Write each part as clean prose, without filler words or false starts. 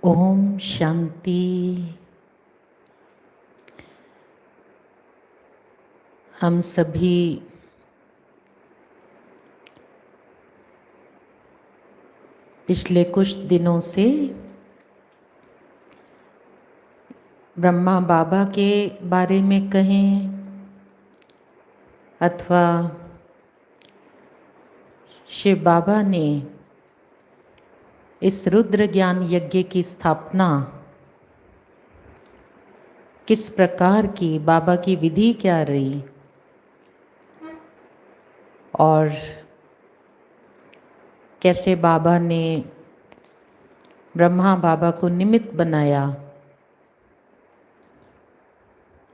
ओम शांति। हम सभी पिछले कुछ दिनों से ब्रह्मा बाबा के बारे में कहें अथवा शिव बाबा ने इस रुद्र ज्ञान यज्ञ की स्थापना किस प्रकार की, बाबा की विधि क्या रही और कैसे बाबा ने ब्रह्मा बाबा को निमित्त बनाया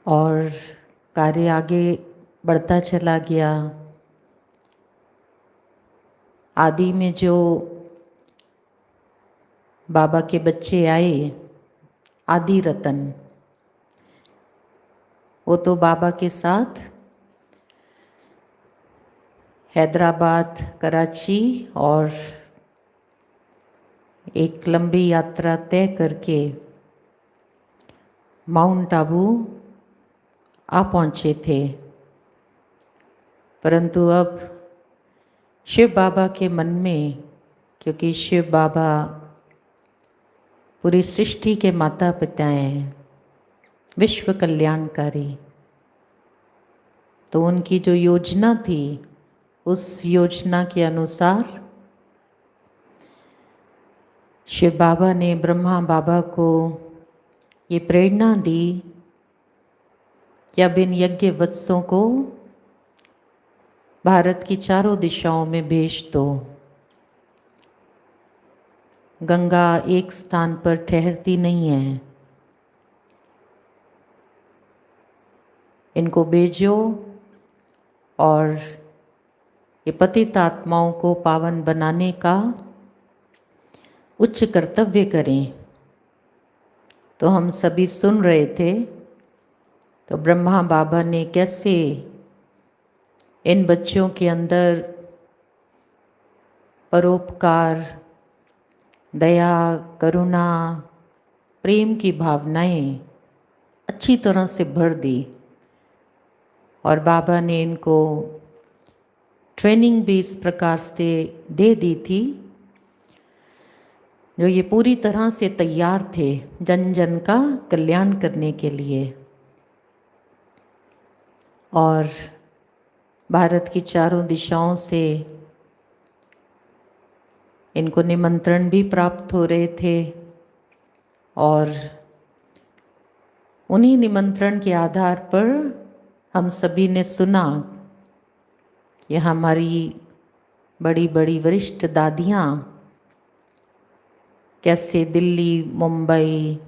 और कार्य आगे बढ़ता चला गया। आदि में जो बाबा के बच्चे आए, आदि रतन, वो तो बाबा के साथ हैदराबाद, कराची और एक लंबी यात्रा तय करके माउंट आबू आ पहुँचे थे। परंतु अब शिव बाबा के मन में, क्योंकि शिव बाबा पूरी सृष्टि के माता पिता हैं, विश्व कल्याणकारी, तो उनकी जो योजना थी उस योजना के अनुसार शिव बाबा ने ब्रह्मा बाबा को ये प्रेरणा दी कि अब इन यज्ञ वत्सों को भारत की चारों दिशाओं में भेज दो। गंगा एक स्थान पर ठहरती नहीं है, इनको भेजो और ये पतित आत्माओं को पावन बनाने का उच्च कर्तव्य करें। तो हम सभी सुन रहे थे, तो ब्रह्मा बाबा ने कैसे इन बच्चों के अंदर परोपकार, दया, करुणा, प्रेम की भावनाएं अच्छी तरह से भर दी और बाबा ने इनको ट्रेनिंग भी इस प्रकार से दे दी थी जो ये पूरी तरह से तैयार थे जन जन का कल्याण करने के लिए। और भारत की चारों दिशाओं से इनको निमंत्रण भी प्राप्त हो रहे थे और उन्हीं निमंत्रण के आधार पर हम सभी ने सुना कि हमारी बड़ी बड़ी वरिष्ठ दादियाँ कैसे दिल्ली, मुंबई,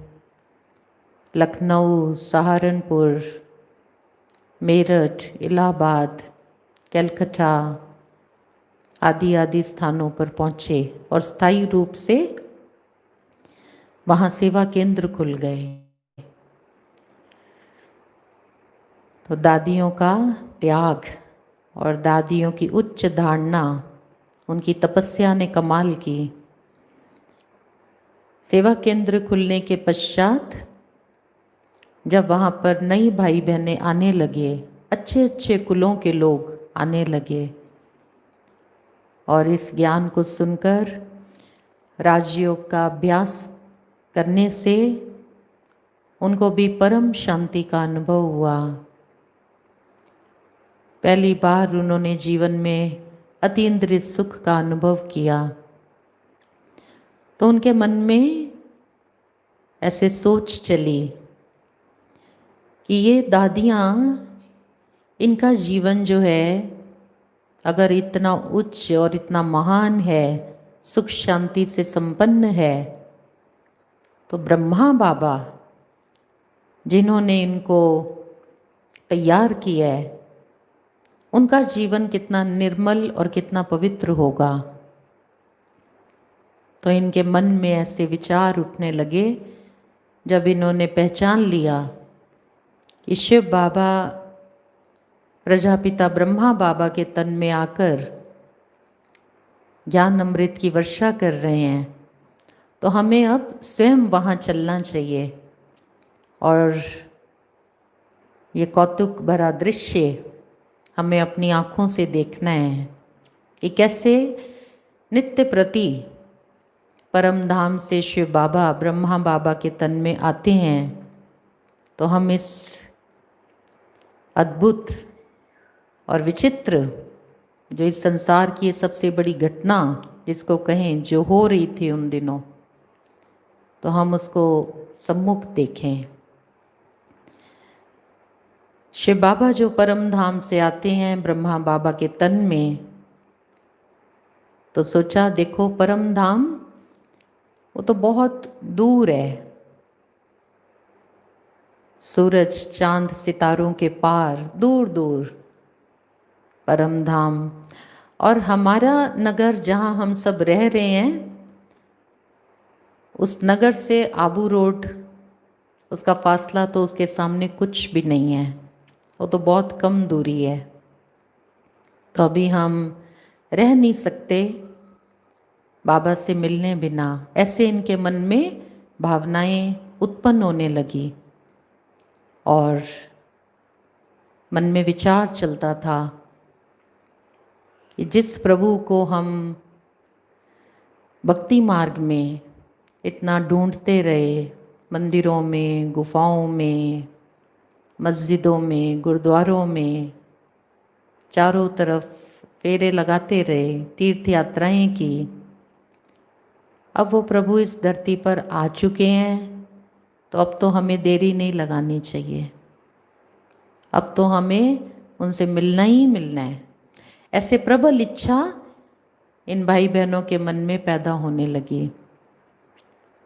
लखनऊ, सहारनपुर, मेरठ, इलाहाबाद, कलकत्ता आदि आदि स्थानों पर पहुँचे और स्थायी रूप से वहाँ सेवा केंद्र खुल गए। तो दादियों का त्याग और दादियों की उच्च धारणा, उनकी तपस्या ने कमाल की। सेवा केंद्र खुलने के पश्चात जब वहाँ पर नई भाई बहनें आने लगे, अच्छे अच्छे कुलों के लोग आने लगे और इस ज्ञान को सुनकर राजयोग का अभ्यास करने से उनको भी परम शांति का अनुभव हुआ। पहली बार उन्होंने जीवन में अतीन्द्रिय सुख का अनुभव किया। तो उनके मन में ऐसे सोच चली कि ये दादियाँ, इनका जीवन जो है अगर इतना उच्च और इतना महान है, सुख शांति से संपन्न है, तो ब्रह्मा बाबा जिन्होंने इनको तैयार किया है, उनका जीवन कितना निर्मल और कितना पवित्र होगा। तो इनके मन में ऐसे विचार उठने लगे जब इन्होंने पहचान लिया कि शिव बाबा प्रजापिता ब्रह्मा बाबा के तन में आकर ज्ञान अमृत की वर्षा कर रहे हैं तो हमें अब स्वयं वहाँ चलना चाहिए और ये कौतुक भरा दृश्य हमें अपनी आँखों से देखना है कि कैसे नित्य प्रति परम धाम से शिव बाबा ब्रह्मा बाबा के तन में आते हैं। तो हम इस अद्भुत और विचित्र जो इस संसार की सबसे बड़ी घटना जिसको कहें जो हो रही थी उन दिनों, तो हम उसको सम्मुख देखें। शिव बाबा जो परम धाम से आते हैं ब्रह्मा बाबा के तन में, तो सोचा देखो परम धाम वो तो बहुत दूर है, सूरज चांद सितारों के पार दूर दूर परम धाम, और हमारा नगर जहाँ हम सब रह रहे हैं उस नगर से आबू रोड उसका फासला तो उसके सामने कुछ भी नहीं है, वो तो बहुत कम दूरी है। तो अभी हम रह नहीं सकते बाबा से मिलने बिना। ऐसे इनके मन में भावनाएं उत्पन्न होने लगी और मन में विचार चलता था कि जिस प्रभु को हम भक्ति मार्ग में इतना ढूंढते रहे, मंदिरों में, गुफाओं में, मस्जिदों में, गुरुद्वारों में, चारों तरफ फेरे लगाते रहे, तीर्थ यात्राएं की, अब वो प्रभु इस धरती पर आ चुके हैं। तो अब तो हमें देरी नहीं लगानी चाहिए, अब तो हमें उनसे मिलना ही मिलना है। ऐसे प्रबल इच्छा इन भाई बहनों के मन में पैदा होने लगी।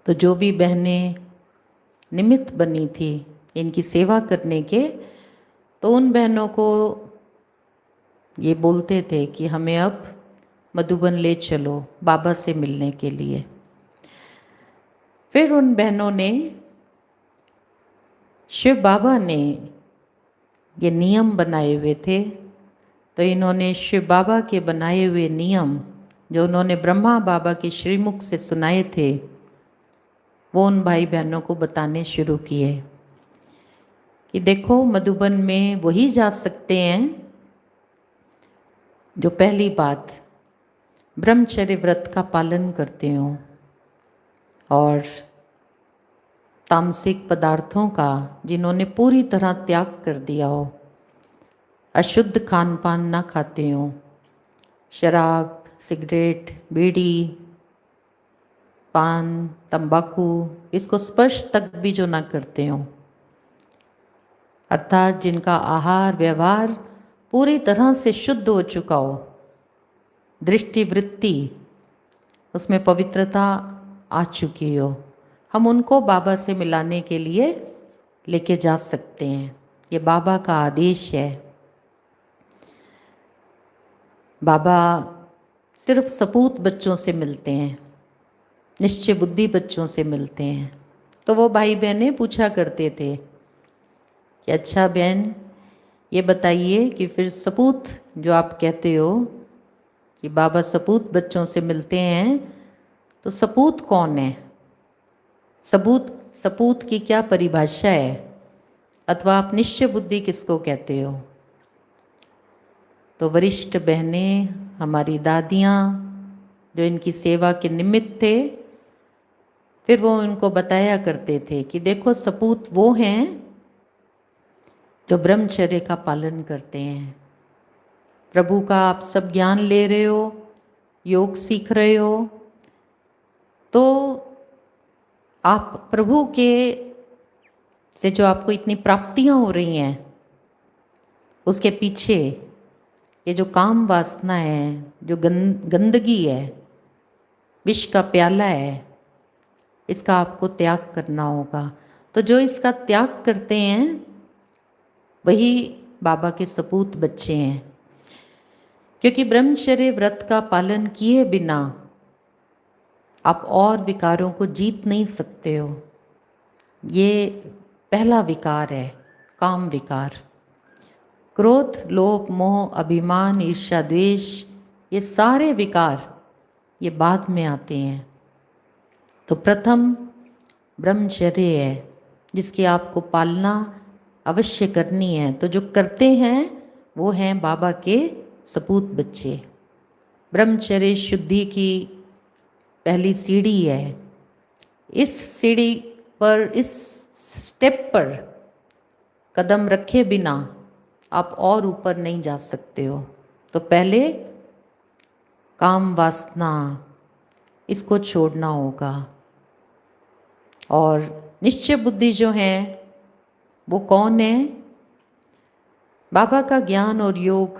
तो जो भी बहनें निमित्त बनी थी इनकी सेवा करने के, तो उन बहनों को ये बोलते थे कि हमें अब मधुबन ले चलो बाबा से मिलने के लिए। फिर उन बहनों ने, शिव बाबा ने ये नियम बनाए हुए थे, तो इन्होंने शिव बाबा के बनाए हुए नियम जो उन्होंने ब्रह्मा बाबा के श्रीमुख से सुनाए थे, वो उन भाई बहनों को बताने शुरू किए कि देखो मधुबन में वही जा सकते हैं जो पहली बात ब्रह्मचर्य व्रत का पालन करते हो और तामसिक पदार्थों का जिन्होंने पूरी तरह त्याग कर दिया हो, अशुद्ध खान पान ना खाते हो, शराब, सिगरेट, बीड़ी, पान, तंबाकू इसको स्पर्श तक भी जो ना करते हो, अर्थात जिनका आहार व्यवहार पूरी तरह से शुद्ध हो चुका हो, दृष्टि वृत्ति उसमें पवित्रता आ चुकी हो, हम उनको बाबा से मिलाने के लिए लेके जा सकते हैं। ये बाबा का आदेश है। बाबा सिर्फ सपूत बच्चों से मिलते हैं, निश्चय बुद्धि बच्चों से मिलते हैं। तो वो भाई बहनें पूछा करते थे कि अच्छा बहन ये बताइए कि फिर सपूत जो आप कहते हो कि बाबा सपूत बच्चों से मिलते हैं, तो सपूत कौन है? सपूत की क्या परिभाषा है, अथवा आप निश्चय बुद्धि किसको कहते हो? तो वरिष्ठ बहनें, हमारी दादियाँ जो इनकी सेवा के निमित्त थे, फिर वो इनको बताया करते थे कि देखो सपूत वो हैं जो ब्रह्मचर्य का पालन करते हैं। प्रभु का आप सब ज्ञान ले रहे हो, योग सीख रहे हो, तो आप प्रभु के से जो आपको इतनी प्राप्तियां हो रही हैं, उसके पीछे ये जो काम वासना है, जो गंदगी है, विष का प्याला है, इसका आपको त्याग करना होगा। तो जो इसका त्याग करते हैं वही बाबा के सपूत बच्चे हैं, क्योंकि ब्रह्मचर्य व्रत का पालन किए बिना आप और विकारों को जीत नहीं सकते हो। ये पहला विकार है, काम विकार। क्रोध, लोभ, मोह, अभिमान, ईर्ष्या, द्वेष, ये सारे विकार ये बाद में आते हैं। तो प्रथम ब्रह्मचर्य है जिसकी आपको पालना अवश्य करनी है। तो जो करते हैं वो हैं बाबा के सपूत बच्चे। ब्रह्मचर्य शुद्धि की पहली सीढ़ी है। इस सीढ़ी पर, इस स्टेप पर कदम रखे बिना आप और ऊपर नहीं जा सकते हो। तो पहले काम वासना इसको छोड़ना होगा। और निश्चय बुद्धि जो है वो कौन है? बाबा का ज्ञान और योग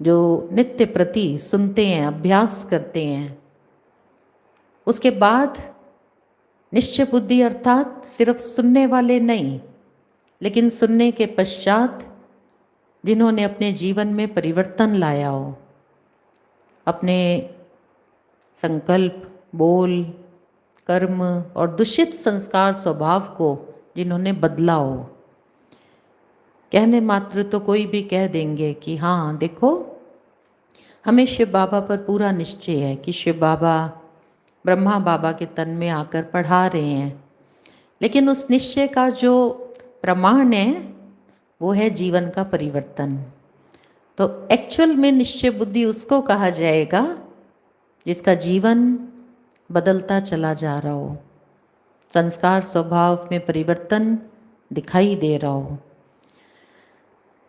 जो नित्य प्रति सुनते हैं, अभ्यास करते हैं, उसके बाद निश्चय बुद्धि अर्थात सिर्फ सुनने वाले नहीं, लेकिन सुनने के पश्चात जिन्होंने अपने जीवन में परिवर्तन लाया हो, अपने संकल्प, बोल, कर्म और दूषित संस्कार स्वभाव को जिन्होंने बदला हो। कहने मात्र तो कोई भी कह देंगे कि हाँ देखो, हमें शिव बाबा पर पूरा निश्चय है कि शिव बाबा ब्रह्मा बाबा के तन में आकर पढ़ा रहे हैं, लेकिन उस निश्चय का जो प्रमाण है वो है जीवन का परिवर्तन। तो एक्चुअल में निश्चय बुद्धि उसको कहा जाएगा जिसका जीवन बदलता चला जा रहा हो, संस्कार स्वभाव में परिवर्तन दिखाई दे रहा हो।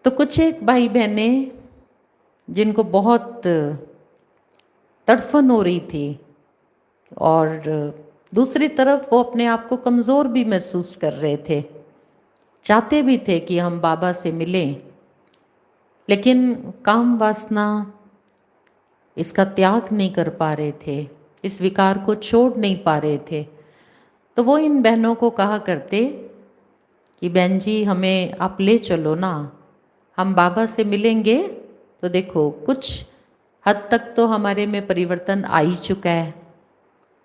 तो कुछ एक भाई बहने जिनको बहुत तड़फन हो रही थी और दूसरी तरफ वो अपने आप को कमज़ोर भी महसूस कर रहे थे, चाहते भी थे कि हम बाबा से मिलें, लेकिन काम वासना इसका त्याग नहीं कर पा रहे थे, इस विकार को छोड़ नहीं पा रहे थे। तो वो इन बहनों को कहा करते कि बहन जी हमें आप ले चलो ना, हम बाबा से मिलेंगे तो देखो कुछ हद तक तो हमारे में परिवर्तन आ ही चुका है।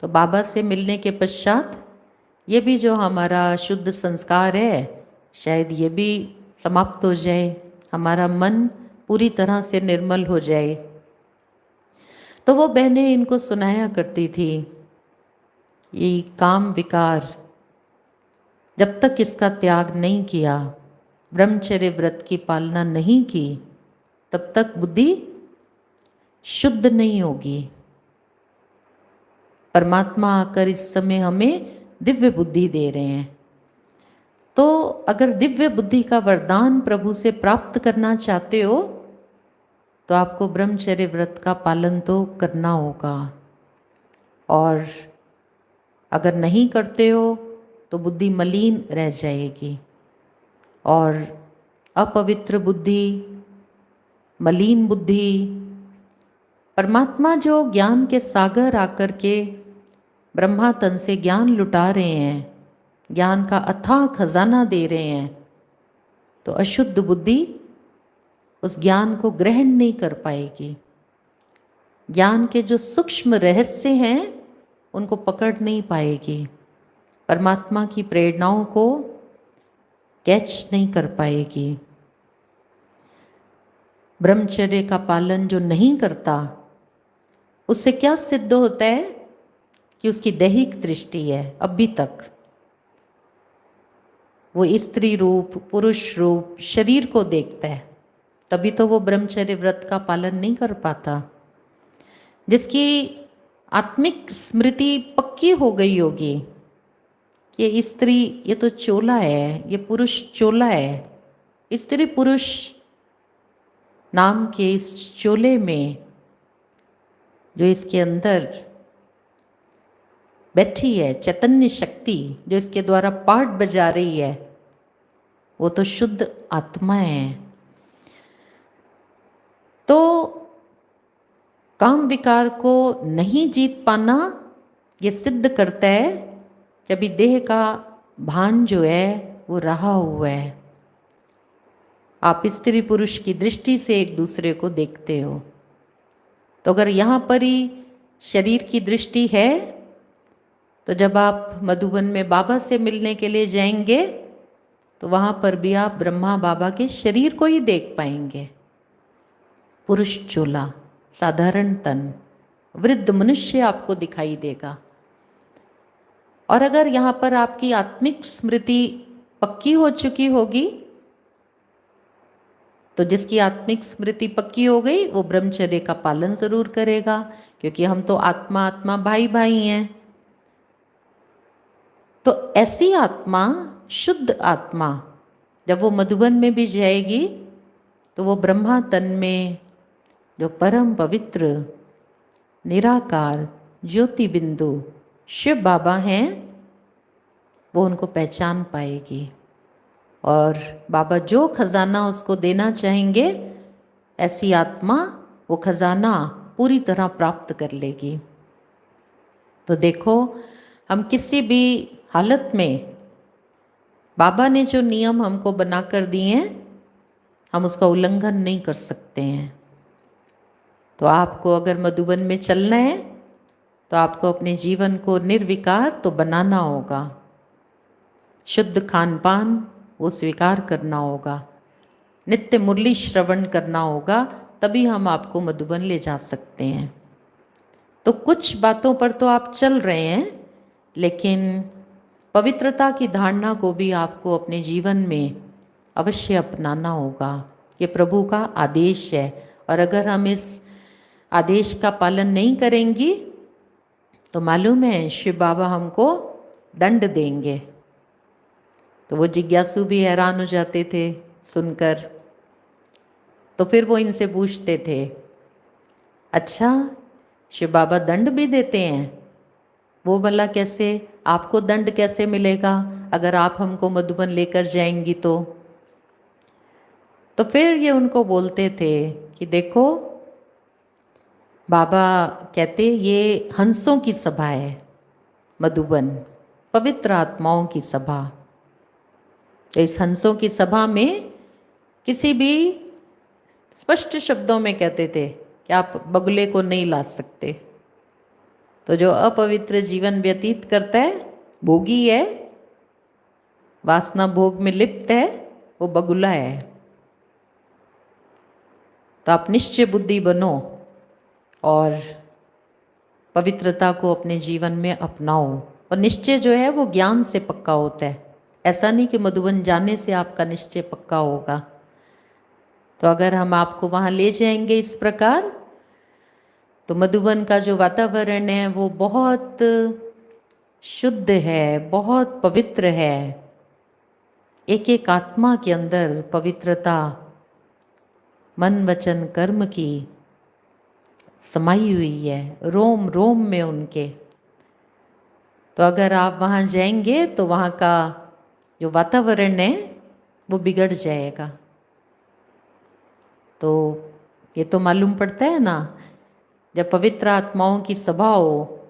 तो बाबा से मिलने के पश्चात ये भी जो हमारा शुद्ध संस्कार है शायद ये भी समाप्त हो जाए, हमारा मन पूरी तरह से निर्मल हो जाए। तो वो बहनें इनको सुनाया करती थी, ये काम विकार जब तक इसका त्याग नहीं किया, ब्रह्मचर्य व्रत की पालना नहीं की, तब तक बुद्धि शुद्ध नहीं होगी। परमात्मा आकर इस समय हमें दिव्य बुद्धि दे रहे हैं। तो अगर दिव्य बुद्धि का वरदान प्रभु से प्राप्त करना चाहते हो तो आपको ब्रह्मचर्य व्रत का पालन तो करना होगा, और अगर नहीं करते हो तो बुद्धि मलिन रह जाएगी। और अपवित्र बुद्धि, मलिन बुद्धि, परमात्मा जो ज्ञान के सागर आकर के ब्रह्मा तन से ज्ञान लुटा रहे हैं, ज्ञान का अथाह खजाना दे रहे हैं, तो अशुद्ध बुद्धि उस ज्ञान को ग्रहण नहीं कर पाएगी। ज्ञान के जो सूक्ष्म रहस्य हैं उनको पकड़ नहीं पाएगी, परमात्मा की प्रेरणाओं को कैच नहीं कर पाएगी। ब्रह्मचर्य का पालन जो नहीं करता उससे क्या सिद्ध होता है कि उसकी दैहिक दृष्टि है अभी तक, वो स्त्री रूप, पुरुष रूप शरीर को देखता है, तभी तो वो ब्रह्मचर्य व्रत का पालन नहीं कर पाता। जिसकी आत्मिक स्मृति पक्की हो गई होगी, ये स्त्री ये तो चोला है, ये पुरुष चोला है, स्त्री पुरुष नाम के इस चोले में जो इसके अंदर बैठी है चैतन्य शक्ति जो इसके द्वारा पाठ बजा रही है, वो तो शुद्ध आत्मा है। तो काम विकार को नहीं जीत पाना ये सिद्ध करता है कि अभी देह का भान जो है वो रहा हुआ है। आप स्त्री पुरुष की दृष्टि से एक दूसरे को देखते हो, तो अगर यहाँ पर ही शरीर की दृष्टि है तो जब आप मधुबन में बाबा से मिलने के लिए जाएंगे तो वहाँ पर भी आप ब्रह्मा बाबा के शरीर को ही देख पाएंगे। पुरुष चोला, साधारण तन, वृद्ध मनुष्य आपको दिखाई देगा, और अगर यहाँ पर आपकी आत्मिक स्मृति पक्की हो चुकी होगी, तो जिसकी आत्मिक स्मृति पक्की हो गई वो ब्रह्मचर्य का पालन जरूर करेगा, क्योंकि हम तो आत्मा आत्मा भाई भाई हैं। तो ऐसी आत्मा, शुद्ध आत्मा, जब वो मधुबन में भी जाएगी तो वो ब्रह्मा तन में जो परम पवित्र निराकार ज्योति बिंदु शिव बाबा हैं, वो उनको पहचान पाएगी। और बाबा जो खजाना उसको देना चाहेंगे, ऐसी आत्मा वो खजाना पूरी तरह प्राप्त कर लेगी। तो देखो, हम किसी भी हालत में बाबा ने जो नियम हमको बना कर दिए हैं, हम उसका उल्लंघन नहीं कर सकते हैं। तो आपको अगर मधुबन में चलना है तो आपको अपने जीवन को निर्विकार तो बनाना होगा, शुद्ध खान पान वो स्वीकार करना होगा, नित्य मुरली श्रवण करना होगा, तभी हम आपको मधुबन ले जा सकते हैं। तो कुछ बातों पर तो आप चल रहे हैं, लेकिन पवित्रता की धारणा को भी आपको अपने जीवन में अवश्य अपनाना होगा। ये प्रभु का आदेश है, और अगर हम इस आदेश का पालन नहीं करेंगी तो मालूम है शिव बाबा हमको दंड देंगे। तो वो जिज्ञासु भी हैरान हो जाते थे सुनकर। तो फिर वो इनसे पूछते थे, अच्छा शिव बाबा दंड भी देते हैं? वो भला कैसे? आपको दंड कैसे मिलेगा अगर आप हमको मधुबन लेकर जाएंगी? तो फिर ये उनको बोलते थे कि देखो, बाबा कहते ये हंसों की सभा है मधुबन, पवित्र आत्माओं की सभा। तो इस हंसों की सभा में किसी भी, स्पष्ट शब्दों में कहते थे कि आप बगुले को नहीं ला सकते। तो जो अपवित्र जीवन व्यतीत करता है, भोगी है, वासना भोग में लिप्त है, वो बगुला है। तो आप निश्चय बुद्धि बनो और पवित्रता को अपने जीवन में अपनाओ। और निश्चय जो है वो ज्ञान से पक्का होता है, ऐसा नहीं कि मधुबन जाने से आपका निश्चय पक्का होगा। तो अगर हम आपको वहाँ ले जाएंगे इस प्रकार, तो मधुबन का जो वातावरण है वो बहुत शुद्ध है, बहुत पवित्र है। एक एक आत्मा के अंदर पवित्रता मन वचन कर्म की समाई हुई है, रोम रोम में उनके। तो अगर आप वहाँ जाएंगे तो वहाँ का जो वातावरण है वो बिगड़ जाएगा। तो ये तो मालूम पड़ता है ना, जब पवित्र आत्माओं की सभा हो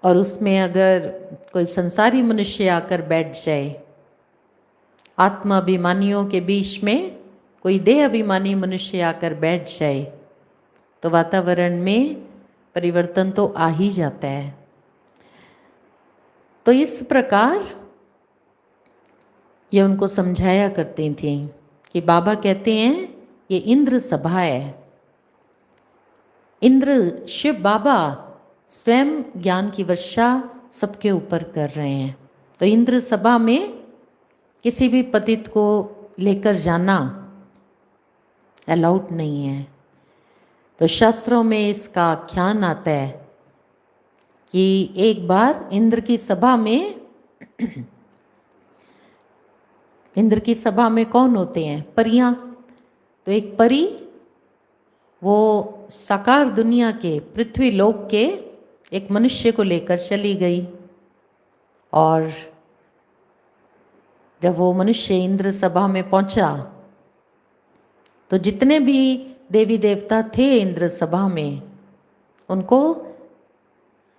और उसमें अगर कोई संसारी मनुष्य आकर बैठ जाए, आत्माभिमानियों के बीच में कोई देह अभिमानी मनुष्य आकर बैठ जाए, तो वातावरण में परिवर्तन तो आ ही जाता है। तो इस प्रकार ये उनको समझाया करती थी कि बाबा कहते हैं ये इंद्र सभा है। इंद्र शिव बाबा स्वयं ज्ञान की वर्षा सबके ऊपर कर रहे हैं। तो इंद्र सभा में किसी भी पतित को लेकर जाना अलाउड नहीं है। तो शास्त्रों में इसका आख्यान आता है कि एक बार इंद्र की सभा में इंद्र की सभा में कौन होते हैं? परियां। तो एक परी वो साकार दुनिया के, पृथ्वी लोक के एक मनुष्य को लेकर चली गई। और जब वो मनुष्य इंद्र सभा में पहुंचा तो जितने भी देवी देवता थे इंद्र सभा में, उनको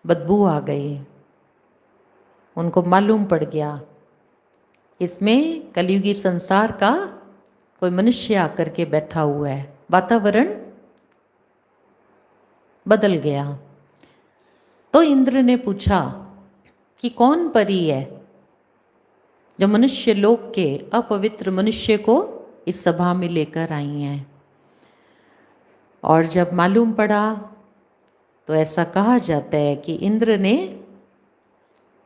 बदबू आ गई। उनको मालूम पड़ गया इसमें कलयुगी संसार का कोई मनुष्य आकर के बैठा हुआ है। वातावरण बदल गया। तो इंद्र ने पूछा कि कौन परी है जो मनुष्य लोक के अपवित्र मनुष्य को इस सभा में लेकर आई हैं। और जब मालूम पड़ा तो ऐसा कहा जाता है कि इंद्र ने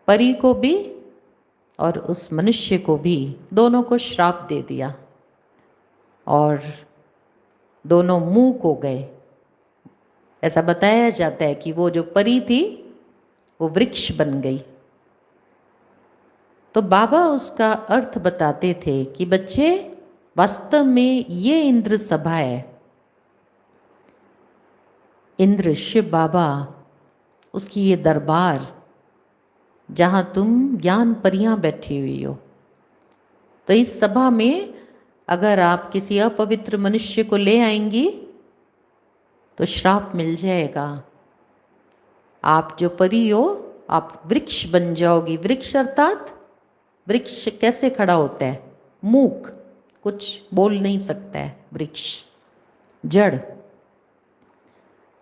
परी को भी और उस मनुष्य को भी, दोनों को श्राप दे दिया और दोनों मूक हो गए। ऐसा बताया जाता है कि वो जो परी थी वो वृक्ष बन गई। तो बाबा उसका अर्थ बताते थे कि बच्चे, वास्तव में ये इंद्र सभा है। इंद्र शिव बाबा, उसकी ये दरबार जहाँ तुम ज्ञान परियां बैठी हुई हो। तो इस सभा में अगर आप किसी अपवित्र मनुष्य को ले आएंगी तो श्राप मिल जाएगा। आप जो परी हो, आप वृक्ष बन जाओगी। वृक्ष अर्थात, वृक्ष कैसे खड़ा होता है? मूक, कुछ बोल नहीं सकता है वृक्ष, जड़। तो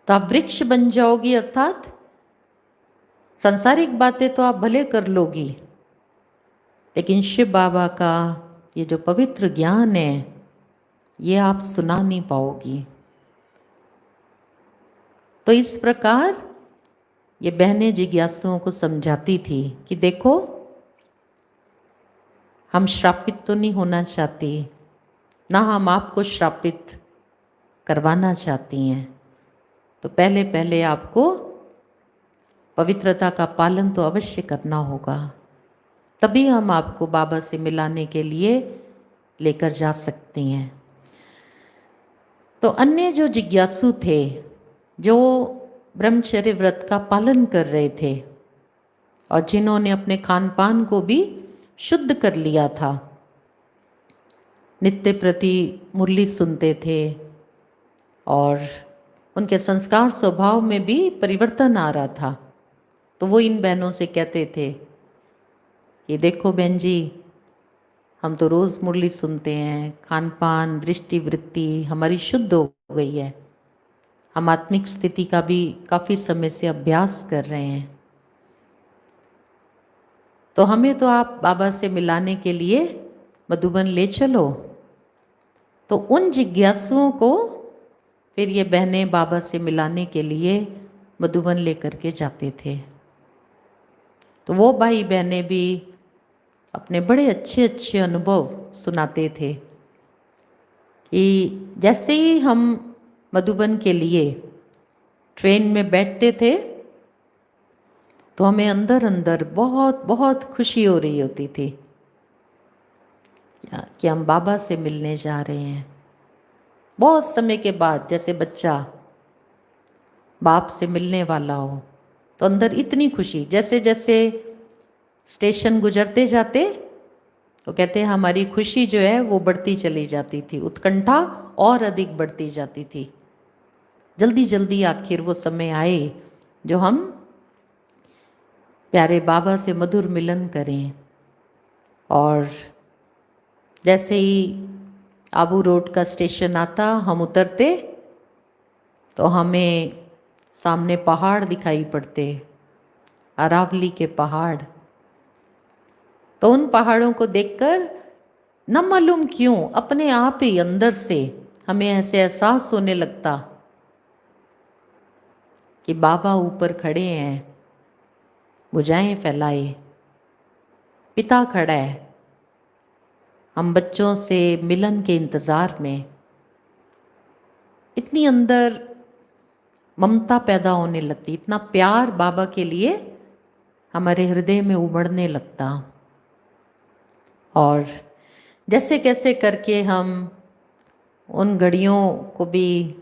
आप वृक्ष बन जाओगी, अर्थात सांसारिक बातें तो आप भले कर लोगी, लेकिन शिव बाबा का ये जो पवित्र ज्ञान है ये आप सुना नहीं पाओगी। तो इस प्रकार ये बहनें जिज्ञासुओं को समझाती थी कि देखो, हम श्रापित तो नहीं होना चाहती, ना हम आपको श्रापित करवाना चाहती हैं। तो पहले पहले आपको पवित्रता का पालन तो अवश्य करना होगा, तभी हम आपको बाबा से मिलाने के लिए लेकर जा सकते हैं। तो अन्य जो जिज्ञासु थे, जो ब्रह्मचर्य व्रत का पालन कर रहे थे और जिन्होंने अपने खान पान को भी शुद्ध कर लिया था, नित्य प्रति मुरली सुनते थे और उनके संस्कार स्वभाव में भी परिवर्तन आ रहा था, तो वो इन बहनों से कहते थे कि देखो बहन जी, हम तो रोज़ मुरली सुनते हैं, खान पान दृष्टि वृत्ति हमारी शुद्ध हो गई है, हम आत्मिक स्थिति का भी काफ़ी समय से अभ्यास कर रहे हैं, तो हमें तो आप बाबा से मिलाने के लिए मधुबन ले चलो। तो उन जिज्ञासुओं को फिर ये बहनें बाबा से मिलाने के लिए मधुबन लेकर के जाते थे। तो वो भाई बहनें भी अपने बड़े अच्छे अच्छे अनुभव सुनाते थे कि जैसे ही हम मधुबन के लिए ट्रेन में बैठते थे तो हमें अंदर अंदर बहुत बहुत खुशी हो रही होती थी कि हम बाबा से मिलने जा रहे हैं। बहुत समय के बाद, जैसे बच्चा बाप से मिलने वाला हो, तो अंदर इतनी खुशी। जैसे जैसे स्टेशन गुजरते जाते तो कहते हैं हमारी खुशी जो है वो बढ़ती चली जाती थी, उत्कंठा और अधिक बढ़ती जाती थी। जल्दी जल्दी आखिर वो समय आए जो हम प्यारे बाबा से मधुर मिलन करें। और जैसे ही आबू रोड का स्टेशन आता, हम उतरते तो हमें सामने पहाड़ दिखाई पड़ते, अरावली के पहाड़। तो उन पहाड़ों को देखकर न मालूम क्यों अपने आप ही अंदर से हमें ऐसे एहसास होने लगता कि बाबा ऊपर खड़े हैं, भुजाएं फैलाए, पिता खड़ा है, हम बच्चों से मिलन के इंतज़ार में। इतनी अंदर ममता पैदा होने लगती, इतना प्यार बाबा के लिए हमारे हृदय में उमड़ने लगता। और जैसे कैसे करके हम उन घड़ियों को भी,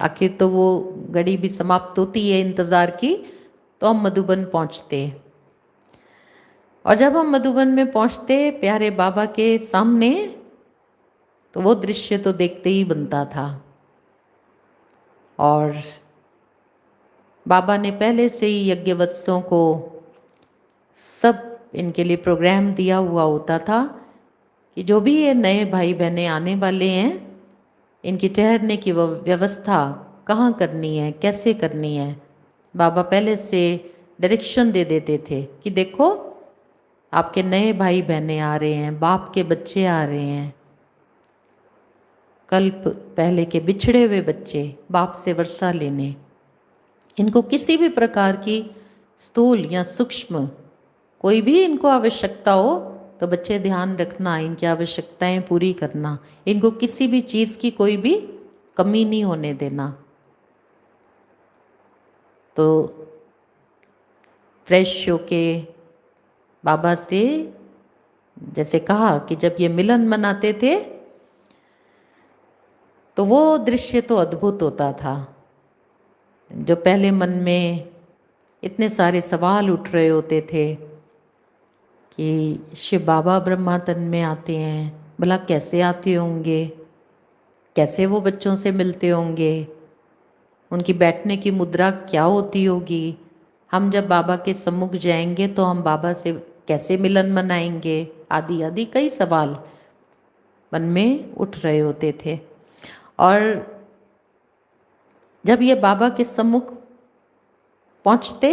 आखिर तो वो घड़ी भी समाप्त होती है इंतज़ार की, तो हम मधुबन पहुंचते। और जब हम मधुबन में पहुंचते प्यारे बाबा के सामने, तो वो दृश्य तो देखते ही बनता था। और बाबा ने पहले से ही यज्ञवत्सों को सब इनके लिए प्रोग्राम दिया हुआ होता था कि जो भी ये नए भाई बहनें आने वाले हैं, इनकी ठहरने की व्यवस्था कहाँ करनी है, कैसे करनी है। बाबा पहले से डायरेक्शन दे देते थे कि देखो आपके नए भाई बहनें आ रहे हैं, बाप के बच्चे आ रहे हैं, कल्प पहले के बिछड़े हुए बच्चे बाप से वर्षा लेने। इनको किसी भी प्रकार की स्थूल या सूक्ष्म कोई भी इनको आवश्यकता हो तो बच्चे ध्यान रखना, इनकी आवश्यकताएं पूरी करना, इनको किसी भी चीज़ की कोई भी कमी नहीं होने देना। तो फ्रेश होके बाबा से जैसे कहा कि जब ये मिलन मनाते थे तो वो दृश्य तो अद्भुत होता था। जो पहले मन में इतने सारे सवाल उठ रहे होते थे कि शिव बाबा ब्रह्मा तन में आते हैं, भला कैसे आते होंगे, कैसे वो बच्चों से मिलते होंगे, उनकी बैठने की मुद्रा क्या होती होगी, हम जब बाबा के सम्मुख जाएंगे तो हम बाबा से कैसे मिलन मनाएंगे, आदि आदि कई सवाल मन में उठ रहे होते थे। और जब ये बाबा के सम्मुख पहुंचते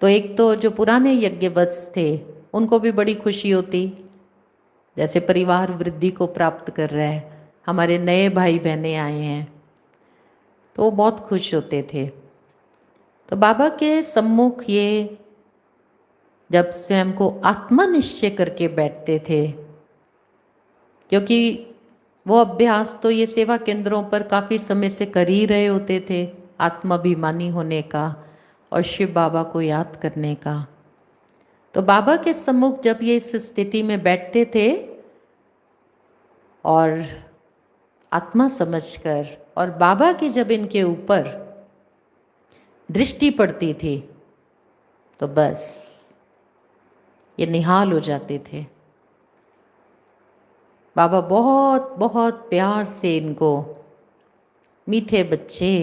तो एक तो जो पुराने यज्ञवत्स थे उनको भी बड़ी खुशी होती, जैसे परिवार वृद्धि को प्राप्त कर रहा है, हमारे नए भाई बहनें आए हैं, तो वो बहुत खुश होते थे। तो बाबा के सम्मुख ये जब स्वयं को आत्मनिश्चय करके बैठते थे, क्योंकि वो अभ्यास तो ये सेवा केंद्रों पर काफ़ी समय से कर ही रहे होते थे, आत्माभिमानी होने का और शिव बाबा को याद करने का। तो बाबा के सम्मुख जब ये इस स्थिति में बैठते थे और आत्मा समझकर, और बाबा की जब इनके ऊपर दृष्टि पड़ती थी तो बस ये निहाल हो जाते थे। बाबा बहुत बहुत प्यार से इनको, मीठे बच्चे,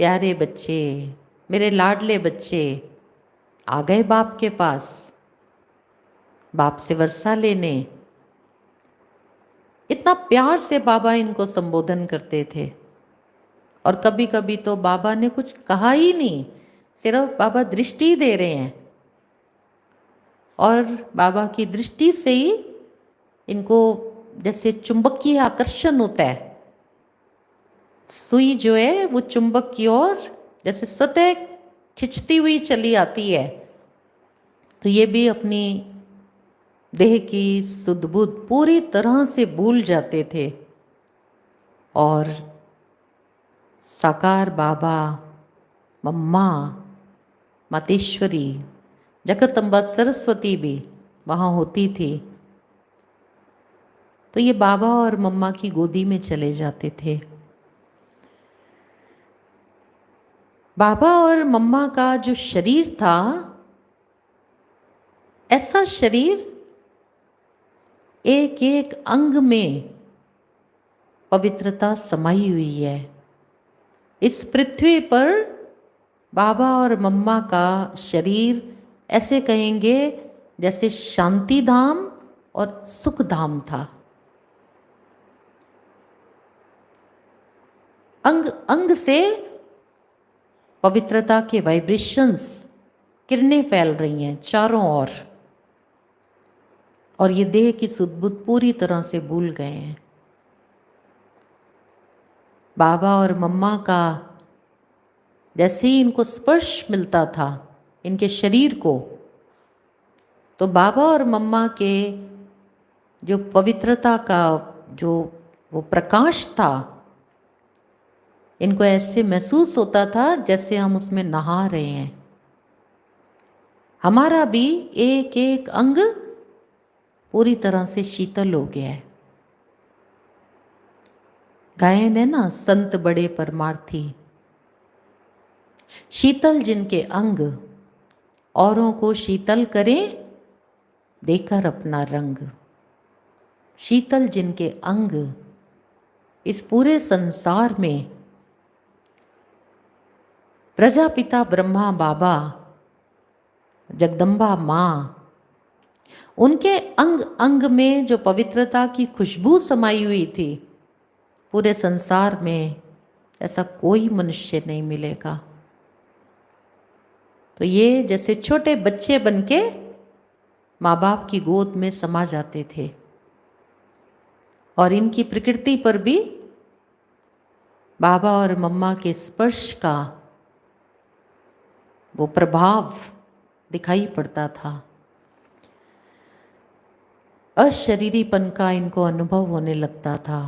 प्यारे बच्चे, मेरे लाडले बच्चे, आ गए बाप के पास, बाप से वर्षा लेने, इतना प्यार से बाबा इनको संबोधन करते थे। और कभी कभी तो बाबा ने कुछ कहा ही नहीं, सिर्फ बाबा दृष्टि दे रहे हैं और बाबा की दृष्टि से ही इनको जैसे चुंबकीय आकर्षण होता है, सुई जो है वो चुंबक की ओर जैसे स्वतः खिंचती हुई चली आती है। तो ये भी अपनी देह की सुध बुध पूरी तरह से भूल जाते थे और साकार बाबा, मम्मा, मातेश्वरी, जगदम्बा सरस्वती भी वहाँ होती थी। तो ये बाबा और मम्मा की गोदी में चले जाते थे। बाबा और मम्मा का जो शरीर था, ऐसा शरीर एक एक अंग में पवित्रता समाई हुई है। इस पृथ्वी पर बाबा और मम्मा का शरीर ऐसे कहेंगे जैसे शांति धाम और सुख धाम था। अंग अंग से पवित्रता के वाइब्रेशंस, किरणें फैल रही हैं चारों ओर, और ये देह की सुध-बुध पूरी तरह से भूल गए हैं। बाबा और मम्मा का जैसे ही इनको स्पर्श मिलता था इनके शरीर को, तो बाबा और मम्मा के जो पवित्रता का जो वो प्रकाश था, इनको ऐसे महसूस होता था जैसे हम उसमें नहा रहे हैं। हमारा भी एक एक अंग पूरी तरह से शीतल हो गया है। गायन है ना, संत बड़े परमार्थी, शीतल जिनके अंग, औरों को शीतल करें देकर अपना रंग। शीतल जिनके अंग, इस पूरे संसार में प्रजापिता ब्रह्मा बाबा, जगदम्बा माँ, उनके अंग अंग में जो पवित्रता की खुशबू समाई हुई थी, पूरे संसार में ऐसा कोई मनुष्य नहीं मिलेगा। तो ये जैसे छोटे बच्चे बनके माँ बाप की गोद में समा जाते थे और इनकी प्रकृति पर भी बाबा और मम्मा के स्पर्श का वो प्रभाव दिखाई पड़ता था। अशरीरीपन का इनको अनुभव होने लगता था।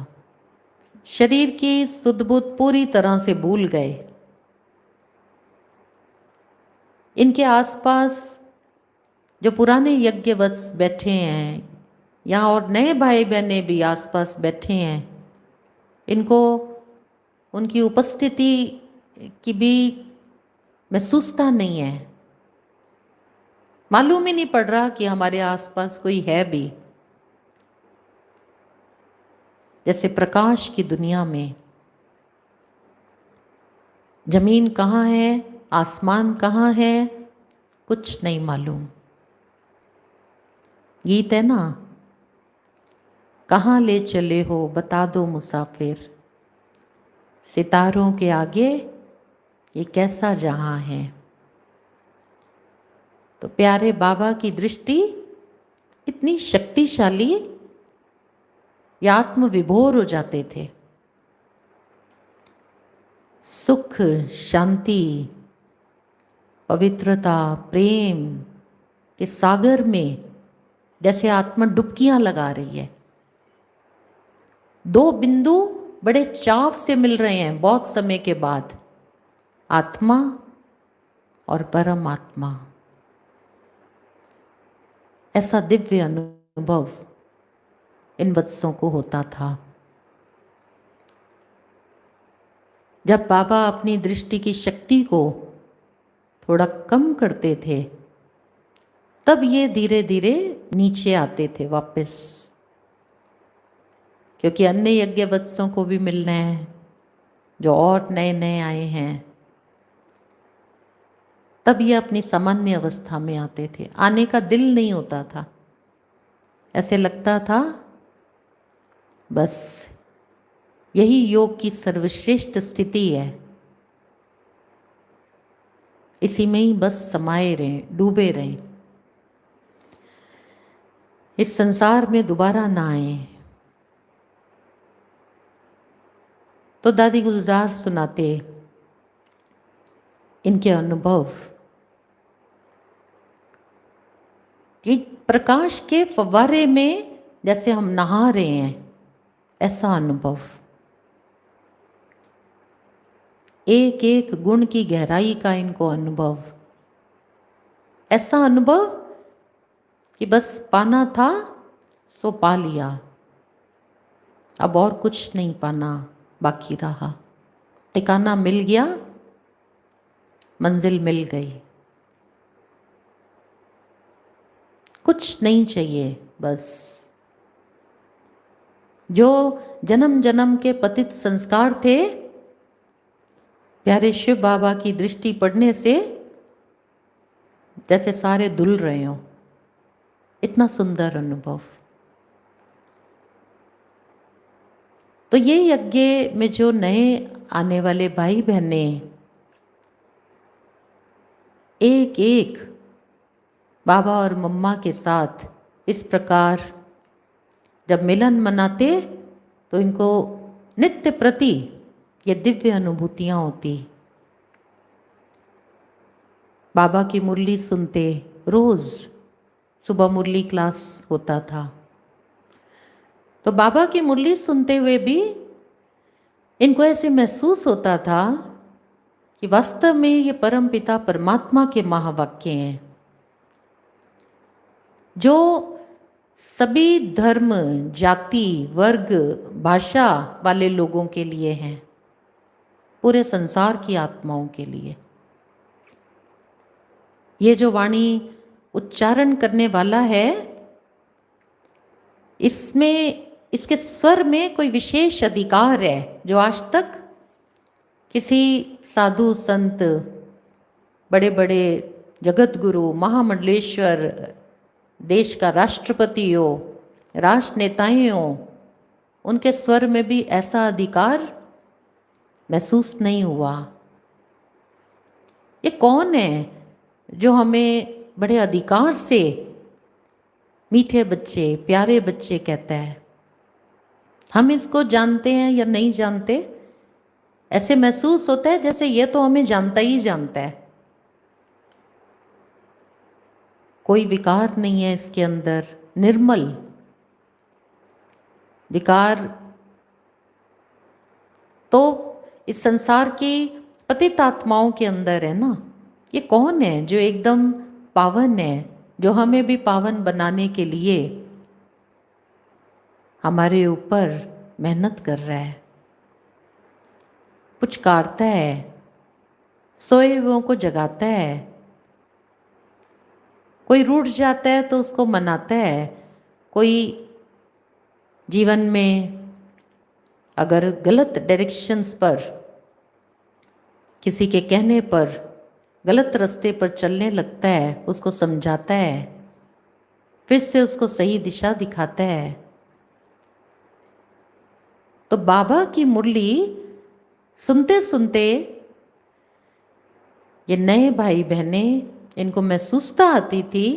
शरीर की सुध बुध पूरी तरह से भूल गए। इनके आसपास जो पुराने यज्ञवत्स बैठे हैं या और नए भाई बहने भी आसपास बैठे हैं, इनको उनकी उपस्थिति की भी महसूसता नहीं है। मालूम ही नहीं पड़ रहा कि हमारे आसपास कोई है भी। जैसे प्रकाश की दुनिया में जमीन कहाँ है, आसमान कहाँ है, कुछ नहीं मालूम। गीत है ना, कहाँ ले चले हो बता दो मुसाफिर, सितारों के आगे ये कैसा जहां है। तो प्यारे बाबा की दृष्टि इतनी शक्तिशाली, ये आत्म विभोर हो जाते थे। सुख, शांति, पवित्रता, प्रेम के सागर में जैसे आत्मा डुबकियां लगा रही है। दो बिंदु बड़े चाव से मिल रहे हैं बहुत समय के बाद, आत्मा और परमात्मा। ऐसा दिव्य अनुभव इन वत्सों को होता था। जब बाबा अपनी दृष्टि की शक्ति को थोड़ा कम करते थे, तब ये धीरे धीरे नीचे आते थे वापस, क्योंकि अन्य यज्ञवत्सों को भी मिलना है जो और नए नए आए हैं। तब ये अपनी सामान्य अवस्था में आते थे। आने का दिल नहीं होता था, ऐसे लगता था बस यही योग की सर्वश्रेष्ठ स्थिति है, इसी में ही बस समाये रहें, डूबे रहें, इस संसार में दोबारा ना आए। तो दादी गुलजार सुनाते इनके अनुभव कि प्रकाश के फव्वारे में जैसे हम नहा रहे हैं, ऐसा अनुभव। एक एक गुण की गहराई का इनको अनुभव, ऐसा अनुभव कि बस पाना था सो पा लिया, अब और कुछ नहीं पाना बाकी रहा। ठिकाना मिल गया, मंजिल मिल गई, कुछ नहीं चाहिए। बस जो जन्म जन्म के पतित संस्कार थे, प्यारे शिव बाबा की दृष्टि पड़ने से जैसे सारे धुल रहे हो। इतना सुंदर अनुभव। तो ये यज्ञ में जो नए आने वाले भाई बहने एक एक बाबा और मम्मा के साथ इस प्रकार जब मिलन मनाते, तो इनको नित्य प्रति ये दिव्य अनुभूतियां होती। बाबा की मुरली सुनते, रोज सुबह मुरली क्लास होता था, तो बाबा की मुरली सुनते हुए भी इनको ऐसे महसूस होता था कि वास्तव में ये परम पिता परमात्मा के महावाक्य हैं, जो सभी धर्म, जाति, वर्ग, भाषा वाले लोगों के लिए हैं, पूरे संसार की आत्माओं के लिए। ये जो वाणी उच्चारण करने वाला है, इसमें इसके स्वर में कोई विशेष अधिकार है जो आज तक किसी साधु संत, बड़े बड़े जगत गुरु, महामंडलेश्वर, देश का राष्ट्रपति हो, राष्ट्र नेताएं हो, उनके स्वर में भी ऐसा अधिकार महसूस नहीं हुआ। ये कौन है जो हमें बड़े अधिकार से मीठे बच्चे, प्यारे बच्चे कहता है? हम इसको जानते हैं या नहीं जानते, ऐसे महसूस होता है जैसे ये तो हमें जानता ही जानता है। कोई विकार नहीं है इसके अंदर, निर्मल। विकार तो इस संसार की पतित आत्माओं के अंदर है ना। ये कौन है जो एकदम पावन है, जो हमें भी पावन बनाने के लिए हमारे ऊपर मेहनत कर रहा है, पुचकारता है, सोए हुओं को जगाता है। कोई रूठ जाता है तो उसको मनाता है। कोई जीवन में अगर गलत डायरेक्शंस पर, किसी के कहने पर गलत रास्ते पर चलने लगता है, उसको समझाता है, फिर से उसको सही दिशा दिखाता है। तो बाबा की मुरली सुनते सुनते ये नए भाई बहनें, इनको महसूसता आती थी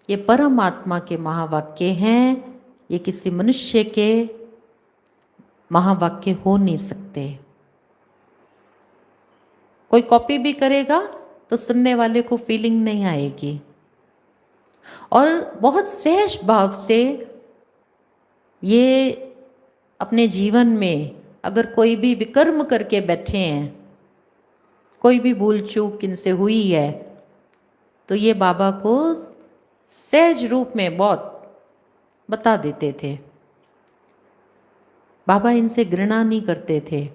ये परमात्मा के महावाक्य हैं, ये किसी मनुष्य के महावाक्य हो नहीं सकते। कोई कॉपी भी करेगा तो सुनने वाले को फीलिंग नहीं आएगी। और बहुत सहज भाव से ये अपने जीवन में अगर कोई भी विकर्म करके बैठे हैं, कोई भी भूल चूक इनसे हुई है, तो ये बाबा को सहज रूप में बहुत बता देते थे। बाबा इनसे घृणा नहीं करते थे,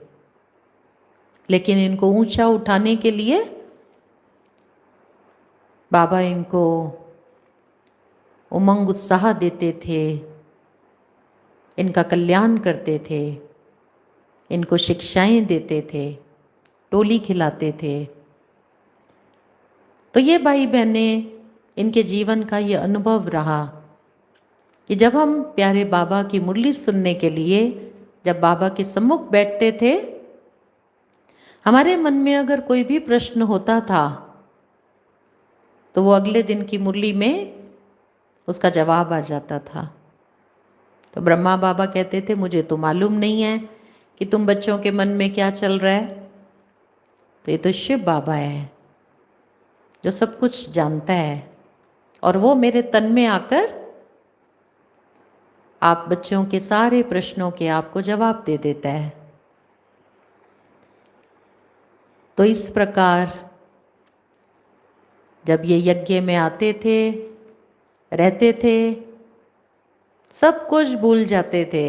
लेकिन इनको ऊंचा उठाने के लिए बाबा इनको उमंग उत्साह देते थे, इनका कल्याण करते थे, इनको शिक्षाएं देते थे, टोली खिलाते थे। तो ये भाई बहनें, इनके जीवन का ये अनुभव रहा कि जब हम प्यारे बाबा की मुरली सुनने के लिए जब बाबा के सम्मुख बैठते थे, हमारे मन में अगर कोई भी प्रश्न होता था तो वो अगले दिन की मुरली में उसका जवाब आ जाता था। तो ब्रह्मा बाबा कहते थे, मुझे तो मालूम नहीं है कि तुम बच्चों के मन में क्या चल रहा है। तो ये तो शिव बाबा है जो सब कुछ जानता है, और वो मेरे तन में आकर आप बच्चों के सारे प्रश्नों के आपको जवाब दे देता है। तो इस प्रकार जब ये यज्ञ में आते थे, रहते थे, सब कुछ भूल जाते थे।